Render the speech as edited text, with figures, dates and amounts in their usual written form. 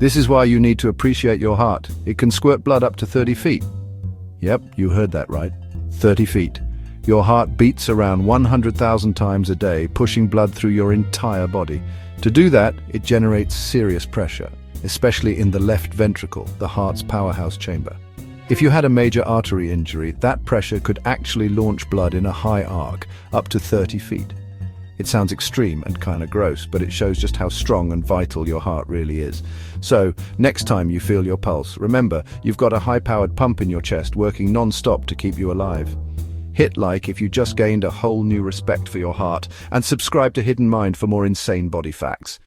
This is why you need to appreciate your heart. It can squirt blood up to 30 feet. Yep, you heard that right. 30 feet. Your heart beats around 100,000 times a day, pushing blood through your entire body. To do that, it generates serious pressure, especially in the left ventricle, the heart's powerhouse chamber. If you had a major artery injury, that pressure could actually launch blood in a high arc, up to 30 feet. It sounds extreme and kind of gross, but it shows just how strong and vital your heart really is. So, next time you feel your pulse, remember, you've got a high-powered pump in your chest working non-stop to keep you alive. Hit like if you just gained a whole new respect for your heart, and subscribe to Hidden Mind for more insane body facts.